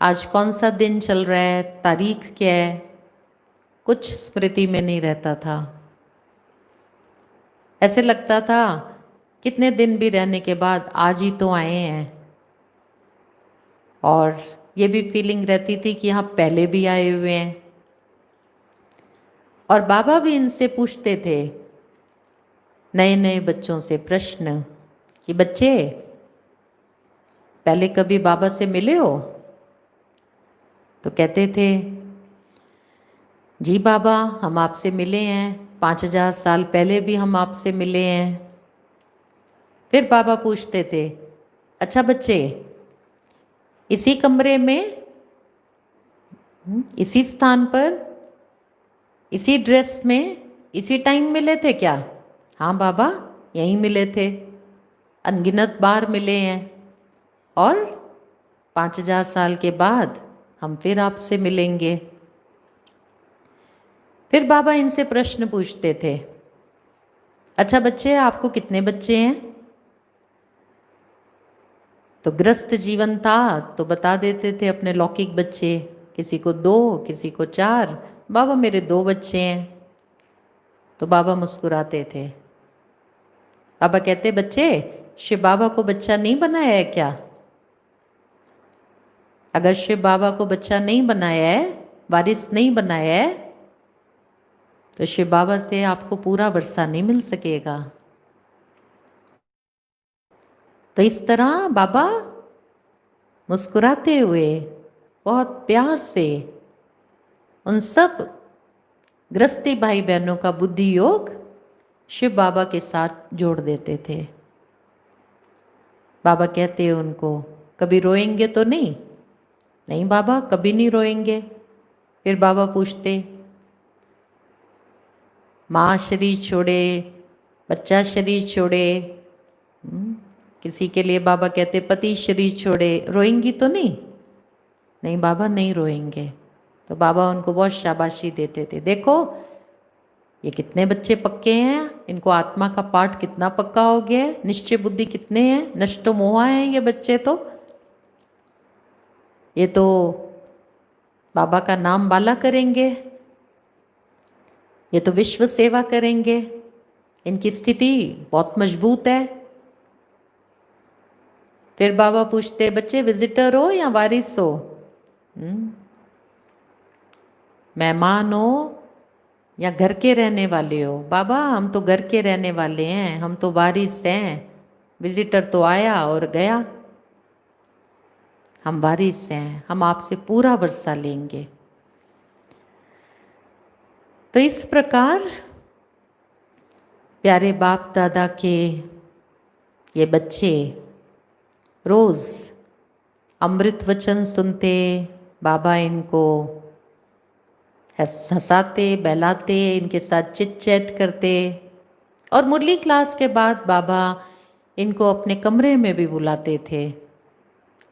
आज कौन सा दिन चल रहा है, तारीख क्या है, कुछ स्मृति में नहीं रहता था। ऐसे लगता था कितने दिन भी रहने के बाद आज ही तो आए हैं। और ये भी फीलिंग रहती थी कि यहाँ पहले भी आए हुए हैं। और बाबा भी इनसे पूछते थे, नए नए बच्चों से प्रश्न कि बच्चे पहले कभी बाबा से मिले हो? तो कहते थे, जी बाबा हम आपसे मिले हैं, 5000 साल पहले भी हम आपसे मिले हैं। फिर बाबा पूछते थे, अच्छा बच्चे इसी कमरे में, इसी स्थान पर, इसी ड्रेस में, इसी टाइम मिले थे क्या? हाँ बाबा यहीं मिले थे, अनगिनत बार मिले हैं, और 5000 साल के बाद हम फिर आपसे मिलेंगे। फिर बाबा इनसे प्रश्न पूछते थे, अच्छा बच्चे आपको कितने बच्चे हैं? तो गृहस्थ जीवन था तो बता देते थे अपने लौकिक बच्चे, किसी को 2, किसी को 4। बाबा मेरे 2 बच्चे हैं। तो बाबा मुस्कुराते थे। बाबा कहते, बच्चे शिव बाबा को बच्चा नहीं बनाया है क्या? अगर शिव बाबा को बच्चा नहीं बनाया है, वारिस नहीं बनाया है, तो शिव बाबा से आपको पूरा वर्षा नहीं मिल सकेगा। तो इस तरह बाबा मुस्कुराते हुए बहुत प्यार से उन सब गृहस्थी भाई बहनों का बुद्धि योग शिव बाबा के साथ जोड़ देते थे। बाबा कहते हैं उनको, कभी रोएंगे तो नहीं? नहीं बाबा कभी नहीं रोएंगे। फिर बाबा पूछते, माँ शरीर छोड़े बच्चा शरीर छोड़े, किसी के लिए बाबा कहते पति शरीर छोड़े, रोएंगी तो नहीं? नहीं बाबा नहीं रोएंगे। तो बाबा उनको बहुत शाबाशी देते थे, देखो ये कितने बच्चे पक्के हैं, इनको आत्मा का पाठ कितना पक्का हो गया है, निश्चय बुद्धि कितने हैं, नष्टो मोहा हैं ये बच्चे, तो ये तो बाबा का नाम वाला करेंगे, ये तो विश्व सेवा करेंगे, इनकी स्थिति बहुत मजबूत है। फिर बाबा पूछते बच्चे विजिटर हो या वारिस हो, मेहमान हो या घर के रहने वाले हो? बाबा हम तो घर के रहने वाले हैं, हम तो वारिस हैं, विजिटर तो आया और गया, हम वारिस हैं, हम आपसे पूरा वर्षा लेंगे। तो इस प्रकार प्यारे बाप दादा के ये बच्चे रोज अमृत वचन सुनते, बाबा इनको हंसाते बहलाते, इनके साथ चिट चैट करते, और मुरली क्लास के बाद बाबा इनको अपने कमरे में भी बुलाते थे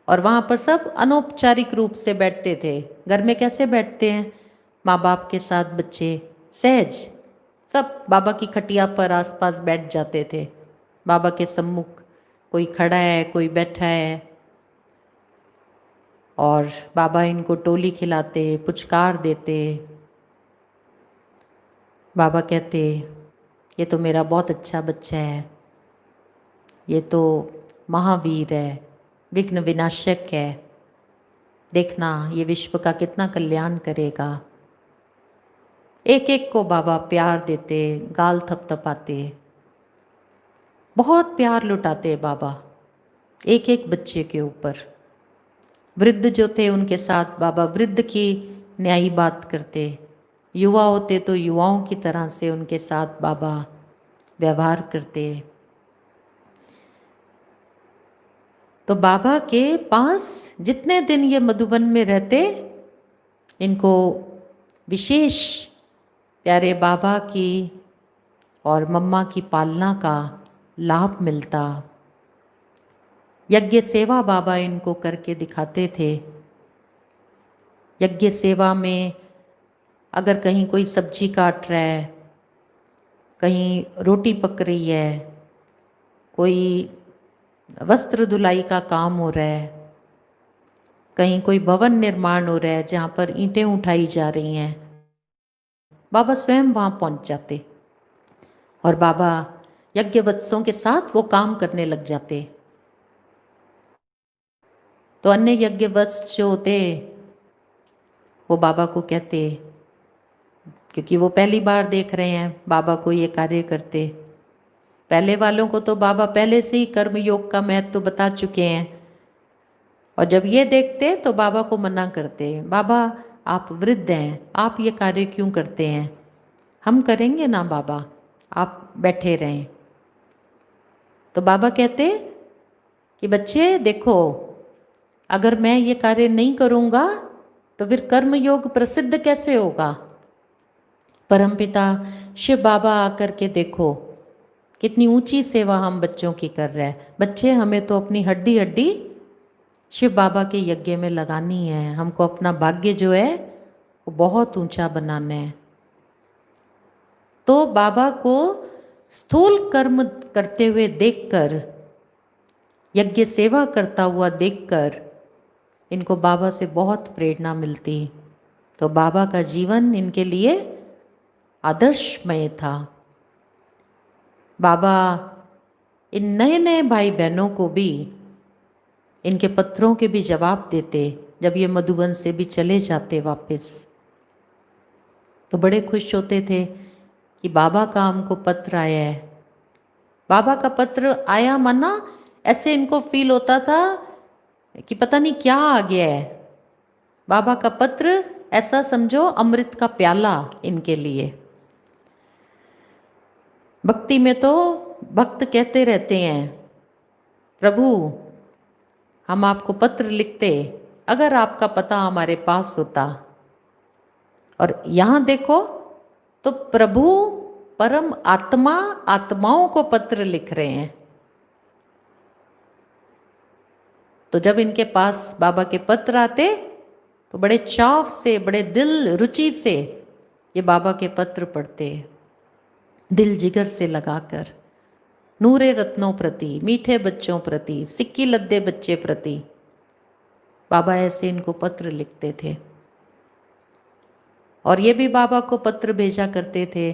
और वहाँ पर सब अनौपचारिक रूप से बैठते थे। घर में कैसे बैठते हैं माँ बाप के साथ बच्चे, सहज सब बाबा की खटिया पर आसपास बैठ जाते थे, बाबा के सम्मुख कोई खड़ा है कोई बैठा है, और बाबा इनको टोली खिलाते, पुचकार देते। बाबा कहते ये तो मेरा बहुत अच्छा बच्चा है, ये तो महावीर है, विघ्न विनाशक है, देखना ये विश्व का कितना कल्याण करेगा। एक एक को बाबा प्यार देते, गाल थपथपाते, बहुत प्यार लुटाते बाबा एक एक बच्चे के ऊपर। वृद्ध जो थे उनके साथ बाबा वृद्ध की न्यायी बात करते, युवा होते तो युवाओं की तरह से उनके साथ बाबा व्यवहार करते। तो बाबा के पास जितने दिन ये मधुबन में रहते, इनको विशेष प्यारे बाबा की और मम्मा की पालना का लाभ मिलता। यज्ञ सेवा बाबा इनको करके दिखाते थे। यज्ञ सेवा में अगर कहीं कोई सब्जी काट रहा है, कहीं रोटी पक रही है, कोई वस्त्र धुलाई का काम हो रहा है, कहीं कोई भवन निर्माण हो रहा है जहाँ पर ईंटें उठाई जा रही हैं, बाबा स्वयं वहाँ पहुँच जाते और बाबा यज्ञवत्सों के साथ वो काम करने लग जाते। तो अन्य यज्ञवत्स जो होते वो बाबा को कहते, क्योंकि वो पहली बार देख रहे हैं बाबा को ये कार्य करते। पहले वालों को तो बाबा पहले से ही कर्म योग का महत्व तो बता चुके हैं, और जब ये देखते तो बाबा को मना करते, बाबा आप वृद्ध हैं, आप ये कार्य क्यों करते हैं, हम करेंगे ना बाबा, आप बैठे रहें। तो बाबा कहते कि बच्चे देखो, अगर मैं ये कार्य नहीं करूँगा तो फिर कर्म योग प्रसिद्ध कैसे होगा। परमपिता शिव बाबा आकर के देखो कितनी ऊंची सेवा हम बच्चों की कर रहे हैं। बच्चे हमें तो अपनी हड्डी हड्डी शिव बाबा के यज्ञ में लगानी है, हमको अपना भाग्य जो है वो बहुत ऊंचा बनाना है। तो बाबा को स्थूल कर्म करते हुए देखकर, यज्ञ सेवा करता हुआ देखकर इनको बाबा से बहुत प्रेरणा मिलती। तो बाबा का जीवन इनके लिए आदर्शमय था। बाबा इन नए नए भाई बहनों को भी इनके पत्रों के भी जवाब देते। जब ये मधुबन से भी चले जाते वापस तो बड़े खुश होते थे कि बाबा का हमको पत्र आया है। बाबा का पत्र आया माना ऐसे इनको फील होता था कि पता नहीं क्या आ गया है। बाबा का पत्र ऐसा समझो अमृत का प्याला इनके लिए। भक्ति में तो भक्त कहते रहते हैं, प्रभु हम आपको पत्र लिखते, अगर आपका पता हमारे पास होता। और यहाँ देखो तो प्रभु परम आत्मा आत्माओं को पत्र लिख रहे हैं। तो जब इनके पास बाबा के पत्र आते तो बड़े चाव से, बड़े दिल रुचि से ये बाबा के पत्र पढ़ते, दिल जिगर से लगाकर, नूरे रत्नों प्रति, मीठे बच्चों प्रति, सिक्की लद्दे बच्चे प्रति बाबा ऐसे इनको पत्र लिखते थे। और ये भी बाबा को पत्र भेजा करते थे।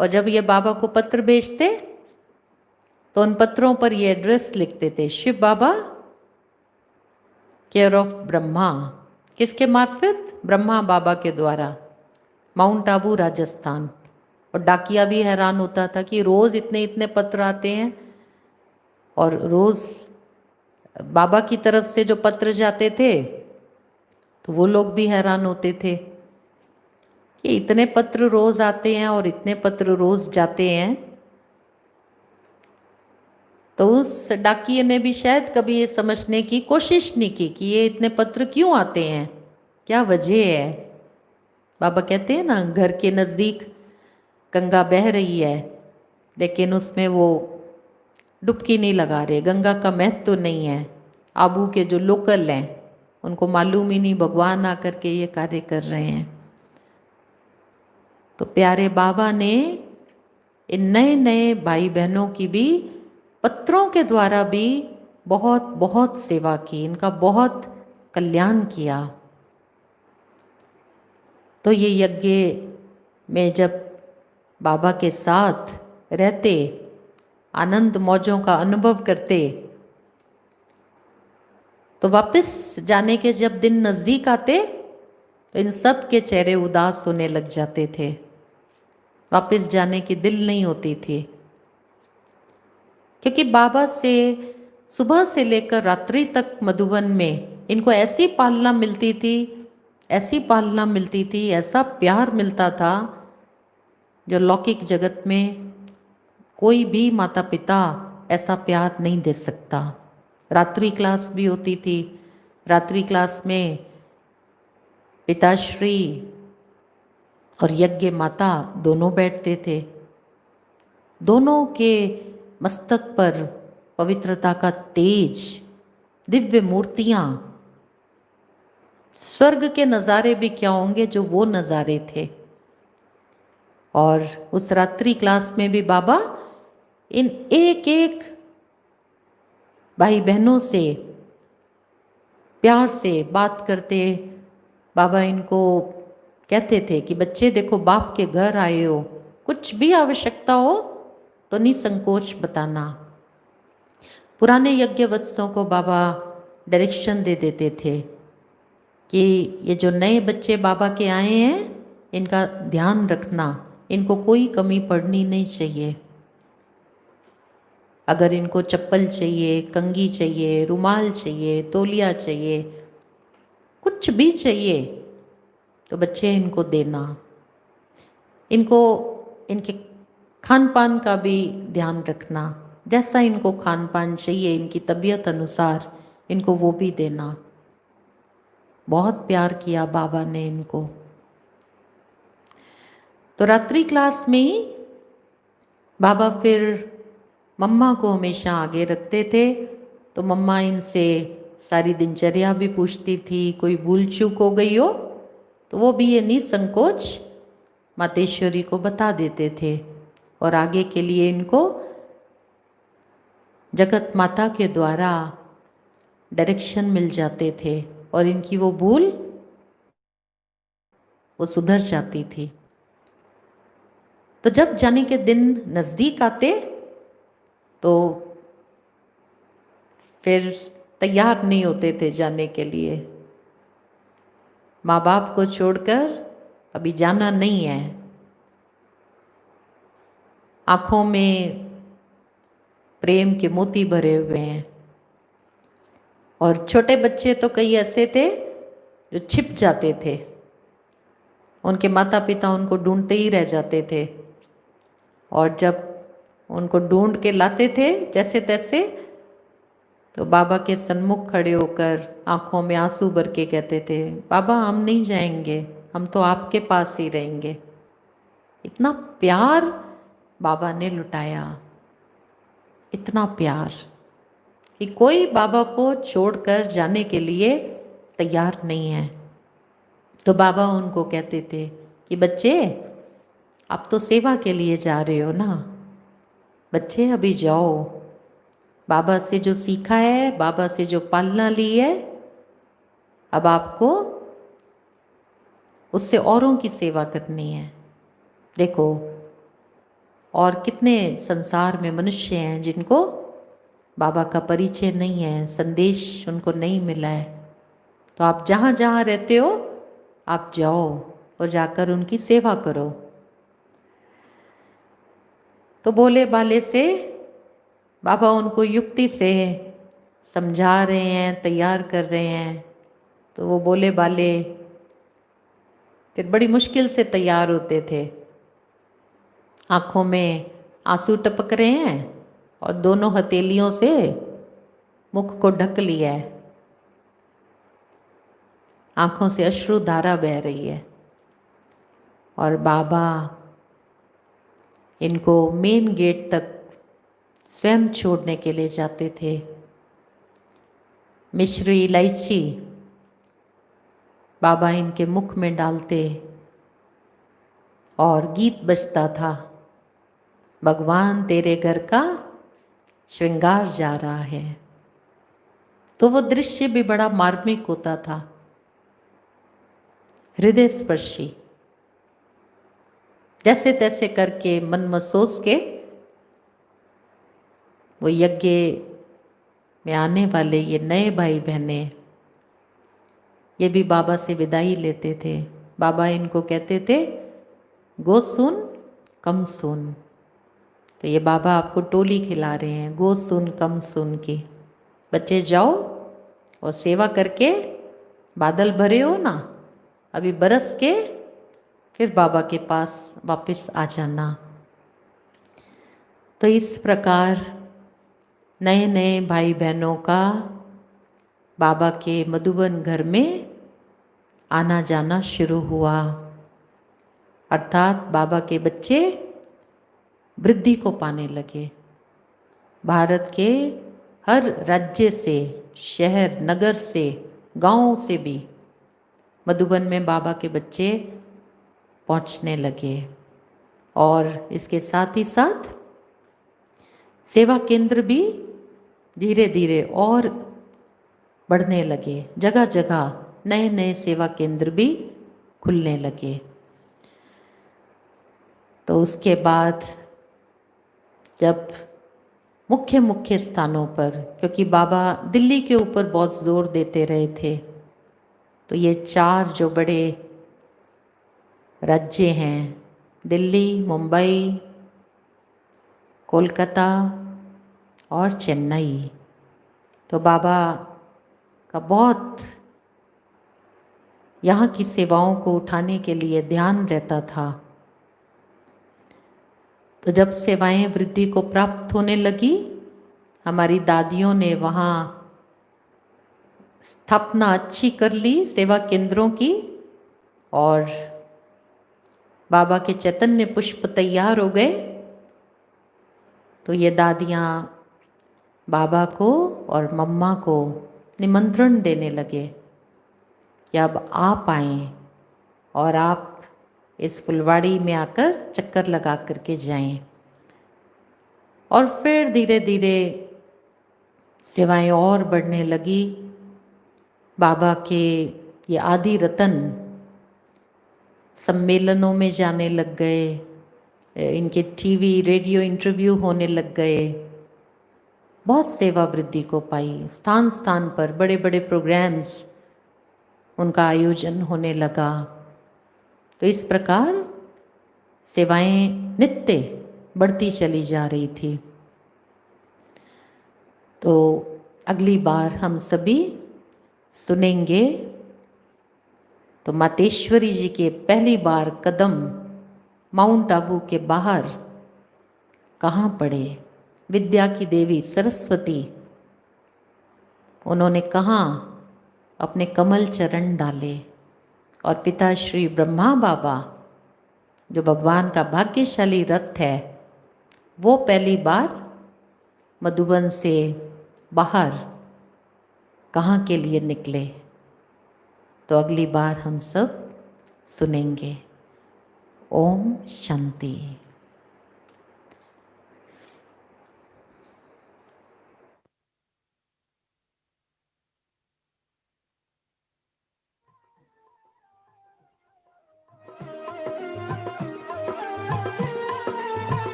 और जब ये बाबा को पत्र भेजते तो उन पत्रों पर ये एड्रेस लिखते थे, शिव बाबा केयर ऑफ ब्रह्मा। किसके मार्फत? ब्रह्मा बाबा के द्वारा, माउंट आबू राजस्थान। और डाकिया भी हैरान होता था कि रोज इतने इतने पत्र आते हैं, और रोज बाबा की तरफ से जो पत्र जाते थे तो वो लोग भी हैरान होते थे कि इतने पत्र रोज आते हैं और इतने पत्र रोज जाते हैं। तो उस डाकिये ने भी शायद कभी ये समझने की कोशिश नहीं की कि ये इतने पत्र क्यों आते हैं, क्या वजह है। बाबा कहते हैं ना, घर के नज़दीक गंगा बह रही है लेकिन उसमें वो डुबकी नहीं लगा रहे, गंगा का महत्व तो नहीं है। आबू के जो लोकल हैं उनको मालूम ही नहीं भगवान आकर के ये कार्य कर रहे हैं। तो प्यारे बाबा ने इन नए नए भाई बहनों की भी पत्रों के द्वारा भी बहुत बहुत सेवा की, इनका बहुत कल्याण किया। तो ये यज्ञ में जब बाबा के साथ रहते, आनंद मौजों का अनुभव करते, तो वापस जाने के जब दिन नज़दीक आते तो इन सब के चेहरे उदास होने लग जाते थे, वापस जाने की दिल नहीं होती थी। क्योंकि बाबा से सुबह से लेकर रात्रि तक मधुबन में इनको ऐसी पालना मिलती थी, ऐसी पालना मिलती थी, ऐसा प्यार मिलता था जो लौकिक जगत में कोई भी माता पिता ऐसा प्यार नहीं दे सकता। रात्रि क्लास भी होती थी, रात्रि क्लास में पिताश्री और यज्ञ माता दोनों बैठते थे। दोनों के मस्तक पर पवित्रता का तेज, दिव्य मूर्तियां, स्वर्ग के नज़ारे भी क्या होंगे जो वो नज़ारे थे। और उस रात्रि क्लास में भी बाबा इन एक एक भाई बहनों से प्यार से बात करते। बाबा इनको कहते थे कि बच्चे देखो, बाप के घर आए हो, कुछ भी आवश्यकता हो तो निसंकोच बताना। पुराने यज्ञवत्सों को बाबा डायरेक्शन दे देते थे कि ये जो नए बच्चे बाबा के आए हैं इनका ध्यान रखना, इनको कोई कमी पड़नी नहीं चाहिए। अगर इनको चप्पल चाहिए, कंघी चाहिए, रुमाल चाहिए, तौलिया चाहिए, कुछ भी चाहिए तो बच्चे इनको देना। इनको इनके खान पान का भी ध्यान रखना, जैसा इनको खान पान चाहिए इनकी तबीयत अनुसार इनको वो भी देना। बहुत प्यार किया बाबा ने इनको। तो रात्रि क्लास में ही बाबा फिर मम्मा को हमेशा आगे रखते थे। तो मम्मा इनसे सारी दिनचर्या भी पूछती थी, कोई भूल चूक हो गई हो तो वो भी ये निसंकोच मातेश्वरी को बता देते थे। और आगे के लिए इनको जगत माता के द्वारा डायरेक्शन मिल जाते थे और इनकी वो भूल वो सुधर जाती थी। तो जब जाने के दिन नज़दीक आते तो फिर तैयार नहीं होते थे जाने के लिए। माँ बाप को छोड़कर अभी जाना नहीं है। आँखों में प्रेम के मोती भरे हुए हैं। और छोटे बच्चे तो कई ऐसे थे जो छिप जाते थे, उनके माता पिता उनको ढूंढते ही रह जाते थे। और जब उनको ढूंढ के लाते थे जैसे तैसे, तो बाबा के सन्मुख खड़े होकर आंखों में आंसू भर के कहते थे, बाबा हम नहीं जाएंगे, हम तो आपके पास ही रहेंगे। इतना प्यार बाबा ने लुटाया। इतना प्यार कि कोई बाबा को छोड़कर जाने के लिए तैयार नहीं है। तो बाबा उनको कहते थे कि बच्चे, आप तो सेवा के लिए जा रहे हो ना, बच्चे अभी जाओ, बाबा से जो सीखा है, बाबा से जो पालना ली है, अब आपको उससे औरों की सेवा करनी है। देखो, और कितने संसार में मनुष्य हैं जिनको बाबा का परिचय नहीं है, संदेश उनको नहीं मिला है। तो आप जहाँ जहाँ रहते हो, आप जाओ और जाकर उनकी सेवा करो। तो बोले बाले से बाबा उनको युक्ति से समझा रहे हैं, तैयार कर रहे हैं। तो वो बोले बाले फिर बड़ी मुश्किल से तैयार होते थे। आँखों में आंसू टपक रहे हैं और दोनों हथेलियों से मुख को ढक लिया है, आँखों से अश्रुधारा बह रही है। और बाबा इनको मेन गेट तक स्वयं छोड़ने के लिए जाते थे। मिश्री इलायची बाबा इनके मुख में डालते और गीत बजता था, भगवान तेरे घर का श्रृंगार जा रहा है। तो वो दृश्य भी बड़ा मार्मिक होता था, हृदय स्पर्शी। जैसे तैसे करके मन मसोस के वो यज्ञ में आने वाले ये नए भाई बहने, ये भी बाबा से विदाई लेते थे। बाबा इनको कहते थे, गो सुन कम सुन। तो ये बाबा आपको टोली खिला रहे हैं, गो सुन कम सुन की। बच्चे जाओ और सेवा करके, बादल भरे हो ना, अभी बरस के फिर बाबा के पास वापस आ जाना। तो इस प्रकार नए नए भाई बहनों का बाबा के मधुबन घर में आना जाना शुरू हुआ। अर्थात बाबा के बच्चे वृद्धि को पाने लगे। भारत के हर राज्य से, शहर नगर से, गांव से भी मधुबन में बाबा के बच्चे पहुंचने लगे। और इसके साथ ही साथ सेवा केंद्र भी धीरे धीरे और बढ़ने लगे। जगह जगह नए नए सेवा केंद्र भी खुलने लगे। तो उसके बाद जब मुख्य मुख्य स्थानों पर, क्योंकि बाबा दिल्ली के ऊपर बहुत जोर देते रहे थे, तो ये 4 जो बड़े राज्य हैं, दिल्ली, मुंबई, कोलकाता और चेन्नई, तो बाबा का बहुत यहाँ की सेवाओं को उठाने के लिए ध्यान रहता था। तो जब सेवाएं वृद्धि को प्राप्त होने लगी, हमारी दादियों ने वहाँ स्थापना अच्छी कर ली सेवा केंद्रों की, और बाबा के चैतन्य पुष्प तैयार हो गए। तो ये दादियाँ बाबा को और मम्मा को निमंत्रण देने लगे कि अब आप आएं और आप इस फुलवाड़ी में आकर चक्कर लगा करके जाएं। और फिर धीरे धीरे सेवाएं और बढ़ने लगी। बाबा के ये आदि रतन सम्मेलनों में जाने लग गए, इनके टीवी रेडियो इंटरव्यू होने लग गए। बहुत सेवा वृद्धि को पाई। स्थान स्थान पर बड़े बड़े प्रोग्राम्स उनका आयोजन होने लगा। तो इस प्रकार सेवाएं नित्य बढ़ती चली जा रही थी। तो अगली बार हम सभी सुनेंगे तो मातेश्वरी जी के पहली बार कदम माउंट आबू के बाहर कहाँ पड़े। विद्या की देवी सरस्वती, उन्होंने कहाँ अपने कमल चरण डाले, और पिता श्री ब्रह्मा बाबा जो भगवान का भाग्यशाली रथ है, वो पहली बार मधुबन से बाहर कहाँ के लिए निकले, तो अगली बार हम सब सुनेंगे। ओम शांति।